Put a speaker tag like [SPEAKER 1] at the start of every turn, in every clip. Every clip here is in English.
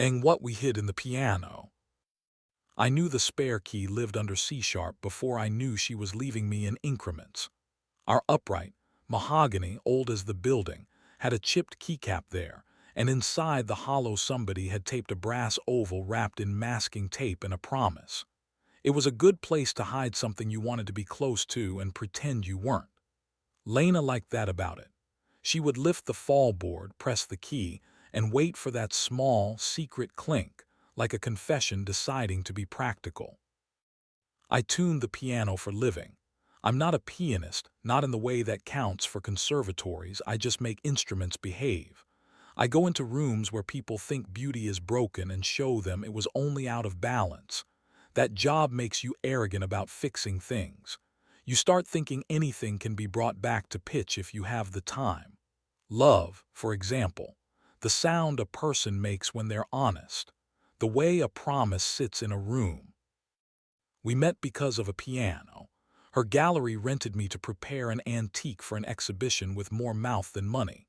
[SPEAKER 1] and what we hid in the piano. I knew the spare key lived under C-sharp before I knew she was leaving me in increments. Our upright, mahogany, old as the building, had a chipped keycap there, and inside the hollow somebody had taped a brass oval wrapped in masking tape and a promise. It was a good place to hide something you wanted to be close to and pretend you weren't. Lena liked that about it. She would lift the fall board, press the key, and wait for that small, secret clink, like a confession deciding to be practical. I tuned the piano for living. I'm not a pianist, not in the way that counts for conservatories. I just make instruments behave. I go into rooms where people think beauty is broken and show them it was only out of balance. That job makes you arrogant about fixing things. You start thinking anything can be brought back to pitch if you have the time. Love, for example, the sound a person makes when they're honest, the way a promise sits in a room. We met because of a piano. Her gallery rented me to prepare an antique for an exhibition with more mouth than money.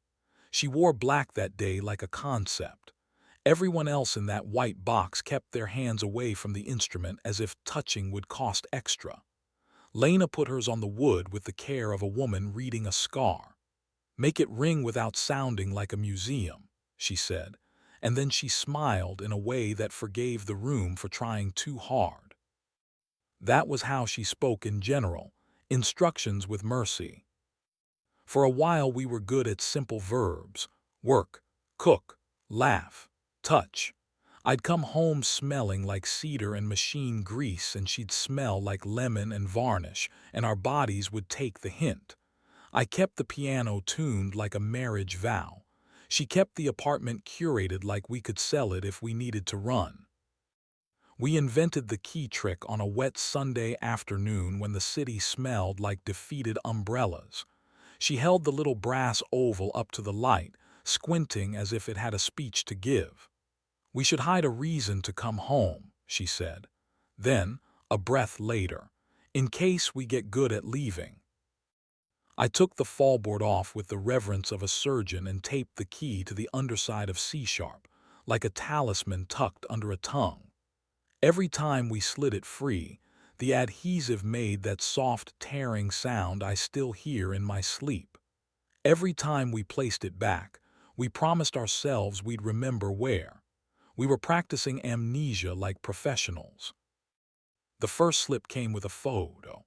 [SPEAKER 1] She wore black that day like a concept. Everyone else in that white box kept their hands away from the instrument as if touching would cost extra. Lena put hers on the wood with the care of a woman reading a scar. "Make it ring without sounding like a museum," she said, and then she smiled in a way that forgave the room for trying too hard. That was how she spoke in general, instructions with mercy. For a while we were good at simple verbs: work, cook, laugh, touch. I'd come home smelling like cedar and machine grease, and she'd smell like lemon and varnish, and our bodies would take the hint. I kept the piano tuned like a marriage vow. She kept the apartment curated like we could sell it if we needed to run. We invented the key trick on a wet Sunday afternoon when the city smelled like defeated umbrellas. She held the little brass oval up to the light, squinting as if it had a speech to give. "We should hide a reason to come home," she said. Then, a breath later, "in case we get good at leaving." I took the fallboard off with the reverence of a surgeon and taped the key to the underside of C-sharp, like a talisman tucked under a tongue. Every time we slid it free, the adhesive made that soft tearing sound I still hear in my sleep. Every time we placed it back, we promised ourselves we'd remember where. We were practicing amnesia like professionals. The first slip came with a photo.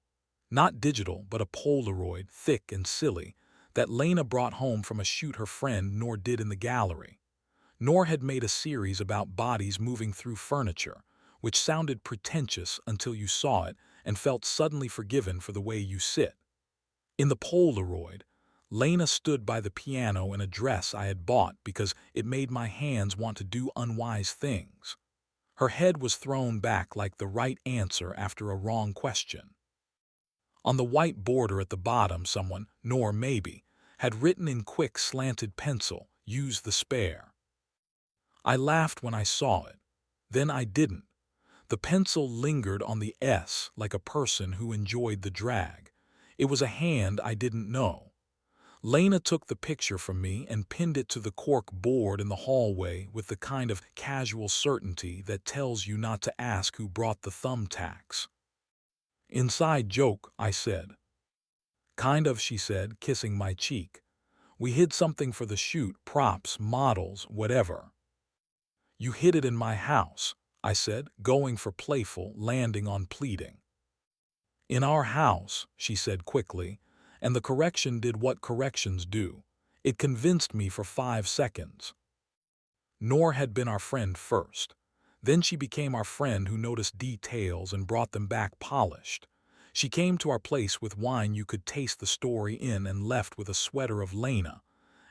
[SPEAKER 1] Not digital, but a Polaroid, thick and silly, that Lena brought home from a shoot her friend Noor did in the gallery. Noor had made a series about bodies moving through furniture, which sounded pretentious until you saw it and felt suddenly forgiven for the way you sit. In the Polaroid, Lena stood by the piano in a dress I had bought because it made my hands want to do unwise things. Her head was thrown back like the right answer after a wrong question. On the white border at the bottom someone, Noor maybe, had written in quick slanted pencil, "Use the spare." I laughed when I saw it. Then I didn't. The pencil lingered on the S like a person who enjoyed the drag. It was a hand I didn't know. Lena took the picture from me and pinned it to the cork board in the hallway with the kind of casual certainty that tells you not to ask who brought the thumbtacks. "Inside joke," I said. "Kind of," she said, kissing my cheek. "We hid something for the shoot, props, models, whatever." "You hid it in my house," I said, going for playful, landing on pleading. "In our house," she said quickly, and the correction did what corrections do. It convinced me for 5 seconds. Noor had been our friend first. Then she became our friend who noticed details and brought them back polished. She came to our place with wine you could taste the story in and left with a sweater of Lena,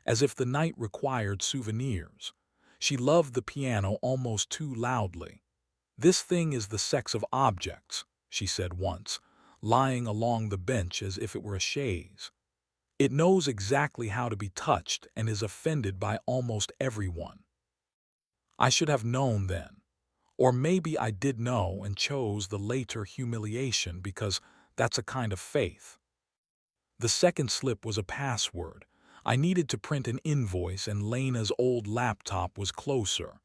[SPEAKER 1] as if the night required souvenirs. She loved the piano almost too loudly. "This thing is the sex of objects," she said once, lying along the bench as if it were a chaise. "It knows exactly how to be touched and is offended by almost everyone." I should have known then. Or maybe I did know and chose the later humiliation because that's a kind of faith. The second slip was a password. I needed to print an invoice and Lena's old laptop was closer.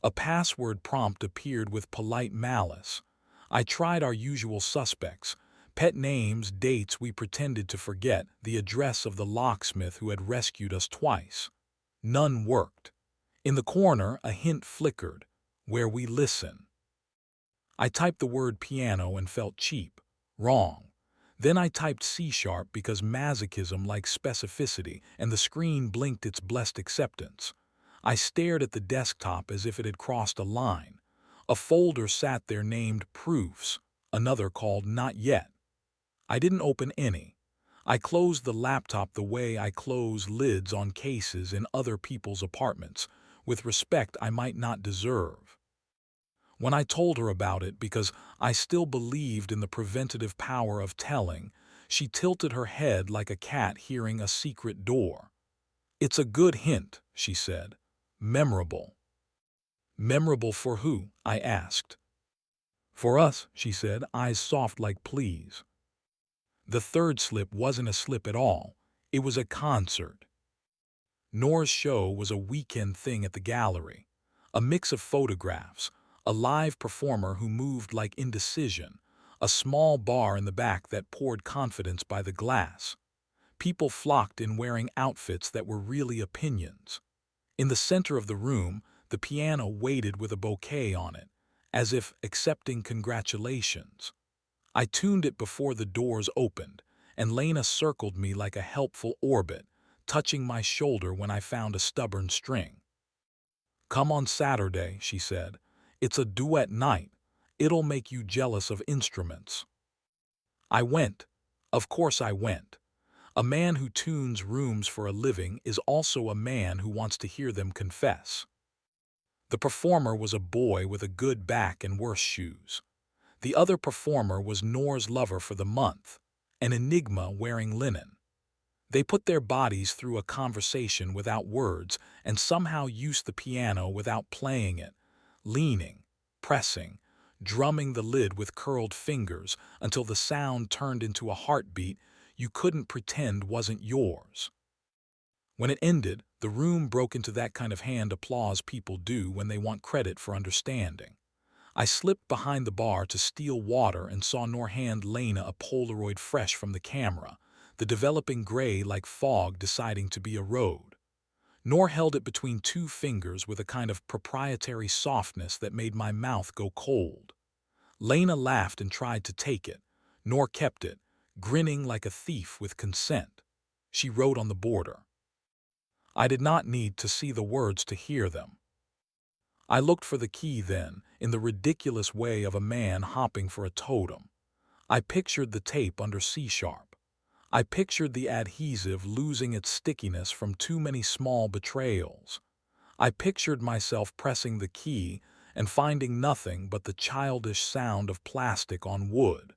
[SPEAKER 1] A password prompt appeared with polite malice. I tried our usual suspects: pet names, dates we pretended to forget, the address of the locksmith who had rescued us twice. None worked. In the corner, a hint flickered: where we listen. I typed the word piano and felt cheap. Wrong. Then I typed C# because masochism likes specificity, and the screen blinked its blessed acceptance. I stared at the desktop as if it had crossed a line. A folder sat there named Proofs, another called Not Yet. I didn't open any. I closed the laptop the way I close lids on cases in other people's apartments, with respect I might not deserve. When I told her about it, because I still believed in the preventative power of telling, she tilted her head like a cat hearing a secret door. "It's a good hint," she said. "Memorable." "Memorable for who?" I asked. "For us," she said, eyes soft like pleas. The third slip wasn't a slip at all. It was a concert. Noor's show was a weekend thing at the gallery. A mix of photographs, a live performer who moved like indecision, a small bar in the back that poured confidence by the glass. People flocked in wearing outfits that were really opinions. In the center of the room, the piano waited with a bouquet on it, as if accepting congratulations. I tuned it before the doors opened, and Lena circled me like a helpful orbit, touching my shoulder when I found a stubborn string. "Come on Saturday," she said. "It's a duet night. It'll make you jealous of instruments." I went. Of course I went. A man who tunes rooms for a living is also a man who wants to hear them confess. The performer was a boy with a good back and worse shoes. The other performer was Noor's lover for the month, an enigma wearing linen. They put their bodies through a conversation without words and somehow used the piano without playing it, leaning, pressing, drumming the lid with curled fingers until the sound turned into a heartbeat you couldn't pretend wasn't yours. When it ended, the room broke into that kind of hand applause people do when they want credit for understanding. I slipped behind the bar to steal water and saw Noor hand Lena a Polaroid fresh from the camera, the developing gray like fog deciding to be a road. Noor held it between two fingers with a kind of proprietary softness that made my mouth go cold. Lena laughed and tried to take it. Noor kept it, grinning like a thief with consent. She wrote on the border. I did not need to see the words to hear them. I looked for the key then, in the ridiculous way of a man hopping for a totem. I pictured the tape under C#. I pictured the adhesive losing its stickiness from too many small betrayals. I pictured myself pressing the key and finding nothing but the childish sound of plastic on wood.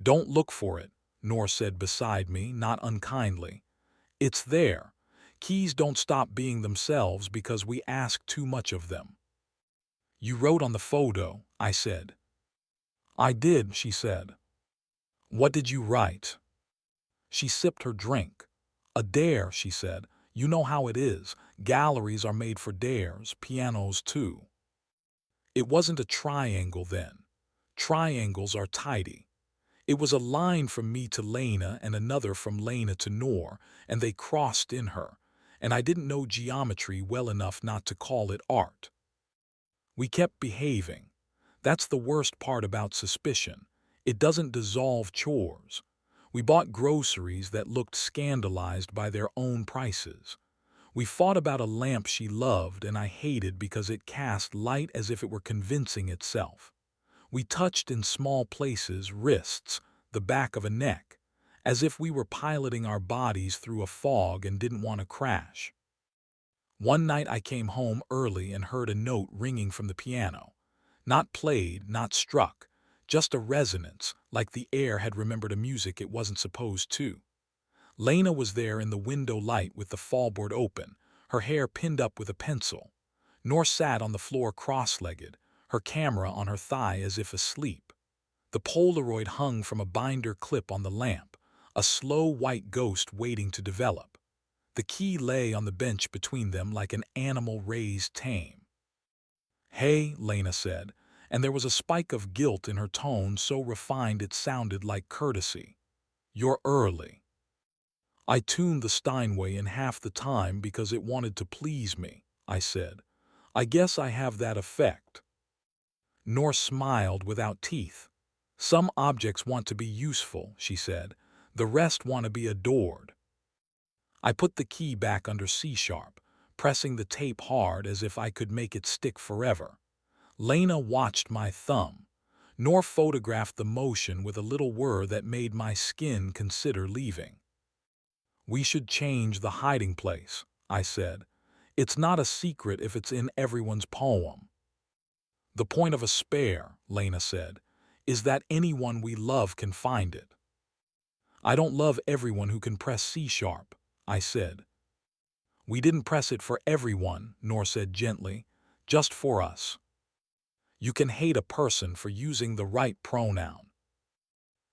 [SPEAKER 1] "Don't look for it," Noor said beside me, not unkindly. "It's there. Keys don't stop being themselves because we ask too much of them." "You wrote on the photo," I said. "I did," she said. "What did you write?" She sipped her drink. "A dare," she said. "You know how it is. Galleries are made for dares, pianos too." It wasn't a triangle then. Triangles are tidy. It was a line from me to Lena and another from Lena to Noor, and they crossed in her, and I didn't know geometry well enough not to call it art. We kept behaving. That's the worst part about suspicion. It doesn't dissolve chores. We bought groceries that looked scandalized by their own prices. We fought about a lamp she loved and I hated because it cast light as if it were convincing itself. We touched in small places, wrists, the back of a neck, as if we were piloting our bodies through a fog and didn't want to crash. One night I came home early and heard a note ringing from the piano. Not played, not struck, just a resonance, like the air had remembered a music it wasn't supposed to. Lena was there in the window light with the fallboard open, her hair pinned up with a pencil. Noor sat on the floor cross-legged, her camera on her thigh as if asleep. The Polaroid hung from a binder clip on the lamp, a slow white ghost waiting to develop. The key lay on the bench between them like an animal raised tame. "Hey," Lena said, and there was a spike of guilt in her tone so refined it sounded like courtesy. "You're early." "I tuned the Steinway in half the time because it wanted to please me," I said. "I guess I have that effect." Nor smiled without teeth. "Some objects want to be useful," she said. "The rest want to be adored." I put the key back under C-sharp, pressing the tape hard as if I could make it stick forever. Lena watched my thumb, nor photographed the motion with a little whir that made my skin consider leaving. "We should change the hiding place," I said. "It's not a secret if it's in everyone's poem." "The point of a spare," Lena said, "is that anyone we love can find it." "I don't love everyone who can press C-sharp," I said. "We didn't press it for everyone," Nor said gently, "just for us." You can hate a person for using the right pronoun.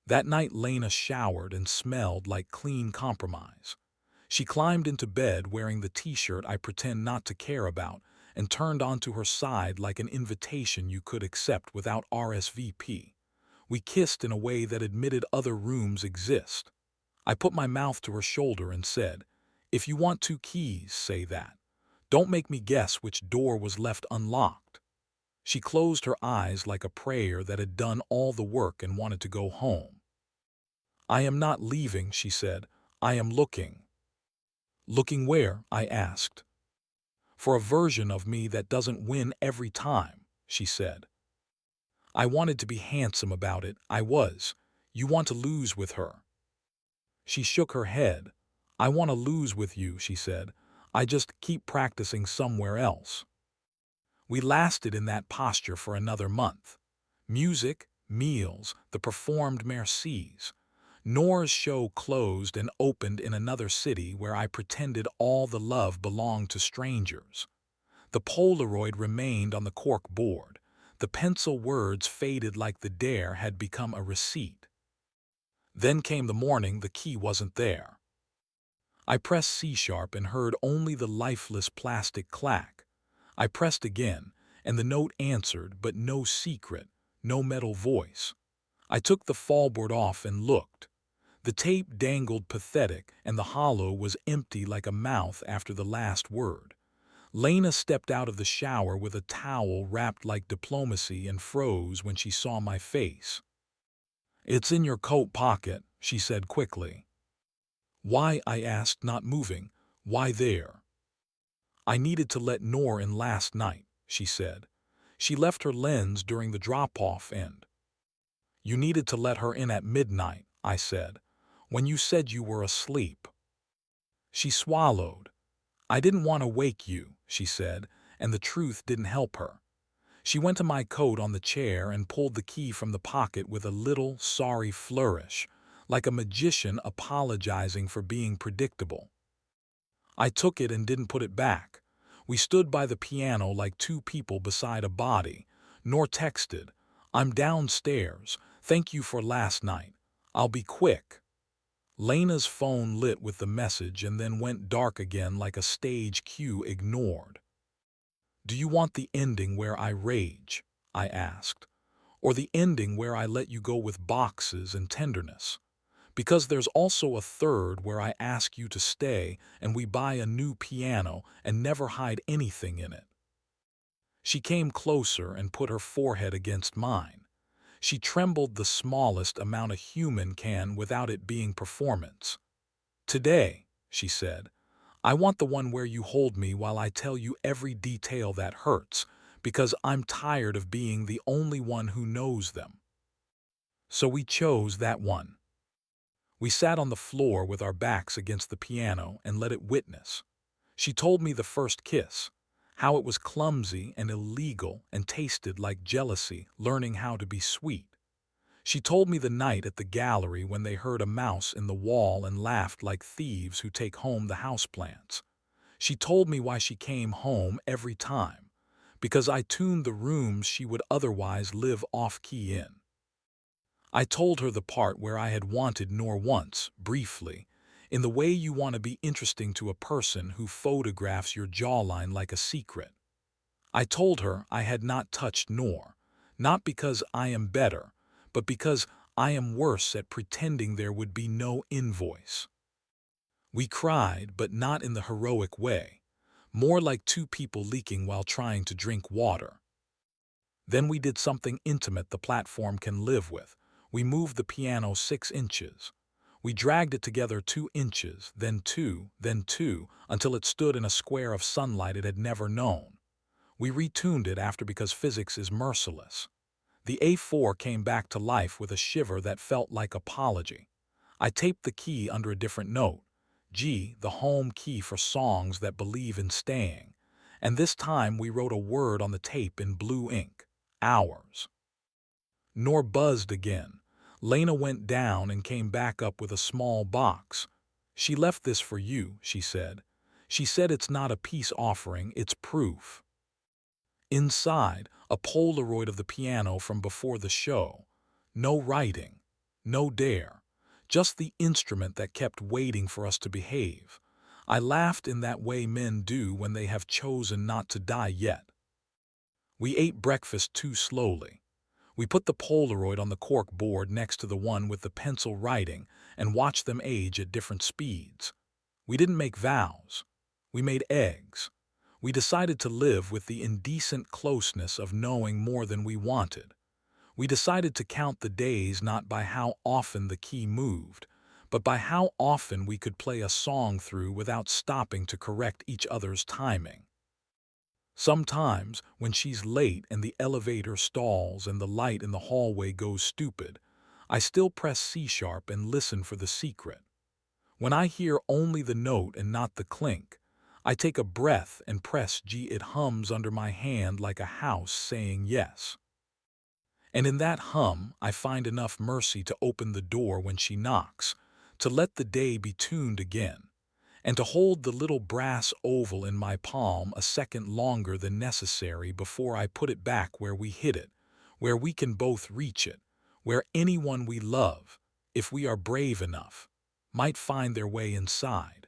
[SPEAKER 1] That night Lena showered and smelled like clean compromise. She climbed into bed wearing the t-shirt I pretend not to care about and turned onto her side like an invitation you could accept without RSVP. We kissed in a way that admitted other rooms exist. I put my mouth to her shoulder and said, "If you want 2 keys, say that. Don't make me guess which door was left unlocked." She closed her eyes like a prayer that had done all the work and wanted to go home. "I am not leaving," she said. "I am looking." "Looking where?" I asked. "For a version of me that doesn't win every time," she said. I wanted to be handsome about it. I was. "You want to lose with her." She shook her head. "I want to lose with you," she said. "I just keep practicing somewhere else." We lasted in that posture for another month. Music, meals, the performed mercies. Nor's show closed and opened in another city where I pretended all the love belonged to strangers. The Polaroid remained on the cork board. The pencil words faded like the dare had become a receipt. Then came the morning the key wasn't there. I pressed C-sharp and heard only the lifeless plastic clack. I pressed again, and the note answered, but no secret, no metal voice. I took the fallboard off and looked. The tape dangled pathetic, and the hollow was empty like a mouth after the last word. Lena stepped out of the shower with a towel wrapped like diplomacy and froze when she saw my face. "It's in your coat pocket," she said quickly. "Why?" I asked, not moving. "Why there?" "I needed to let Nor in last night," she said. "She left her lens during the drop-off and—" "You needed to let her in at midnight," I said, "when you said you were asleep." She swallowed. "I didn't want to wake you," she said, and the truth didn't help her. She went to my coat on the chair and pulled the key from the pocket with a little, sorry flourish, like a magician apologizing for being predictable. I took it and didn't put it back. We stood by the piano like 2 people beside a body. Nor texted, "I'm downstairs. Thank you for last night. I'll be quick." Lena's phone lit with the message and then went dark again like a stage cue ignored. "Do you want the ending where I rage?" I asked. "Or the ending where I let you go with boxes and tenderness? Because there's also a third where I ask you to stay and we buy a new piano and never hide anything in it." She came closer and put her forehead against mine. She trembled the smallest amount a human can without it being performance. "Today," she said, "I want the one where you hold me while I tell you every detail that hurts, because I'm tired of being the only one who knows them." So we chose that one. We sat on the floor with our backs against the piano and let it witness. She told me the first kiss, how it was clumsy and illegal and tasted like jealousy, learning how to be sweet. She told me the night at the gallery when they heard a mouse in the wall and laughed like thieves who take home the houseplants. She told me why she came home every time, because I tuned the rooms she would otherwise live off-key in. I told her the part where I had wanted Nor once, briefly, in the way you want to be interesting to a person who photographs your jawline like a secret. I told her I had not touched Nor, not because I am better, but because I am worse at pretending there would be no invoice. We cried, but not in the heroic way, more like two people leaking while trying to drink water. Then we did something intimate the platform can live with. We moved the piano 6 inches. We dragged it together 2 inches, then two, until it stood in a square of sunlight it had never known. We retuned it after because physics is merciless. The A4 came back to life with a shiver that felt like apology. I taped the key under a different note, G, the home key for songs that believe in staying, and this time we wrote a word on the tape in blue ink, ours. Nor buzzed again. Lena went down and came back up with a small box. She left this for you, she said. She said it's not a peace offering, it's proof. Inside, a Polaroid of the piano from before the show. No writing, no dare, just the instrument that kept waiting for us to behave. I laughed in that way men do when they have chosen not to die yet. We ate breakfast too slowly. We put the Polaroid on the cork board next to the one with the pencil writing and watched them age at different speeds. We didn't make vows. We made eggs. We decided to live with the indecent closeness of knowing more than we wanted. We decided to count the days not by how often the key moved, but by how often we could play a song through without stopping to correct each other's timing. Sometimes, when she's late and the elevator stalls and the light in the hallway goes stupid, I still press C-sharp and listen for the secret. When I hear only the note and not the clink, I take a breath and press G. It hums under my hand like a house saying yes. And in that hum, I find enough mercy to open the door when she knocks, to let the day be tuned again, and to hold the little brass oval in my palm a second longer than necessary before I put it back where we hid it, where we can both reach it, where anyone we love, if we are brave enough, might find their way inside.